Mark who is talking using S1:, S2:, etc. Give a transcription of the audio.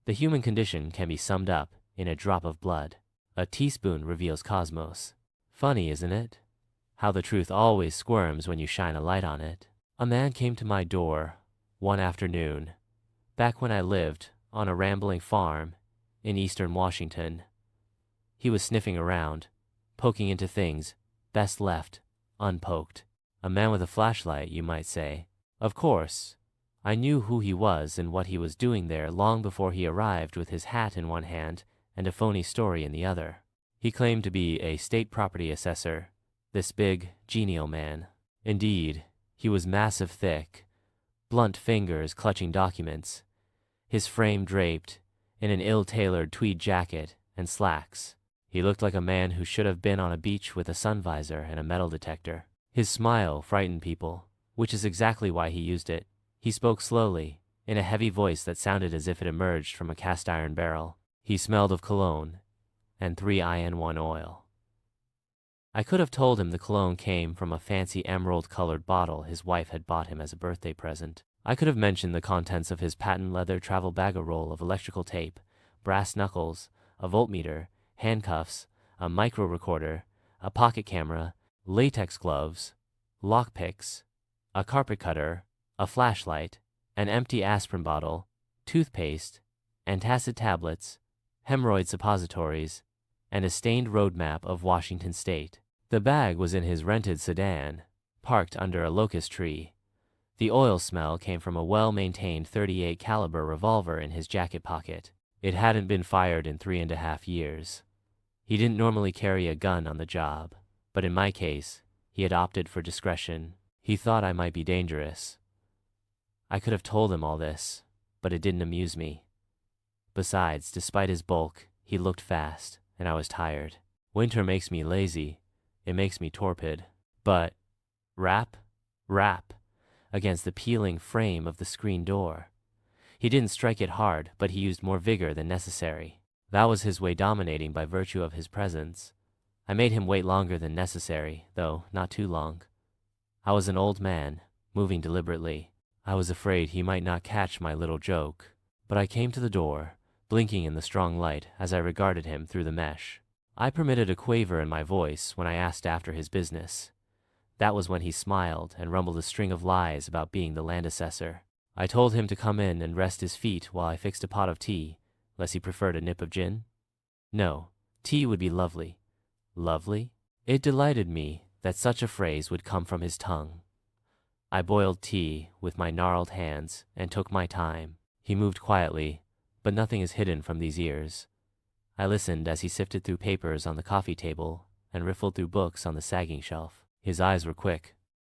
S1: The human condition can be summed up in a drop of blood. A teaspoon reveals cosmos. Funny, isn't it? How the truth always squirms when you shine a light on it. A man came to my door one afternoon, back when I lived on a rambling farm in eastern Washington. He was sniffing around, poking into things best left unpoked. A man with a flashlight, you might say. Of course, I knew who he was and what he was doing there long before he arrived with his hat in one hand and a phony story in the other. He claimed to be a state property assessor, this big, genial man. Indeed, he was massive thick, blunt fingers clutching documents, his frame draped in an ill-tailored tweed jacket and slacks. He looked like a man who should have been on a beach with a sun visor and a metal detector. His smile frightened people, which is exactly why he used it. He spoke slowly, in a heavy voice that sounded as if it emerged from a cast-iron barrel. He smelled of cologne and 3-in-1 oil. I could have told him the cologne came from a fancy emerald-colored bottle his wife had bought him as a birthday present. I could have mentioned the contents of his patent leather travel bag, a roll of electrical tape, brass knuckles, a voltmeter, handcuffs, a micro recorder, a pocket camera, latex gloves, lockpicks, a carpet cutter, a flashlight, an empty aspirin bottle, toothpaste, antacid tablets, hemorrhoid suppositories, and a stained road map of Washington state. The bag was in his rented sedan, parked under a locust tree. The oil smell came from a well-maintained .38 caliber revolver in his jacket pocket. It hadn't been fired in 3.5 years. He didn't normally carry a gun on the job, but in my case, he had opted for discretion. He thought I might be dangerous. I could have told him all this, but it didn't amuse me. Besides, despite his bulk, he looked fast, and I was tired. Winter makes me lazy. It makes me torpid. But rap, against the peeling frame of the screen door. He didn't strike it hard, but he used more vigor than necessary. That was his way, dominating by virtue of his presence. I made him wait longer than necessary, though not too long. I was an old man, moving deliberately. I was afraid he might not catch my little joke, but I came to the door, blinking in the strong light as I regarded him through the mesh. I permitted a quaver in my voice when I asked after his business. That was when he smiled and rumbled a string of lies about being the land assessor. I told him to come in and rest his feet while I fixed a pot of tea, lest he preferred a nip of gin. No, tea would be lovely. Lovely? It delighted me that such a phrase would come from his tongue. I boiled tea with my gnarled hands and took my time. He moved quietly, but nothing is hidden from these ears. I listened as he sifted through papers on the coffee table and riffled through books on the sagging shelf. His eyes were quick,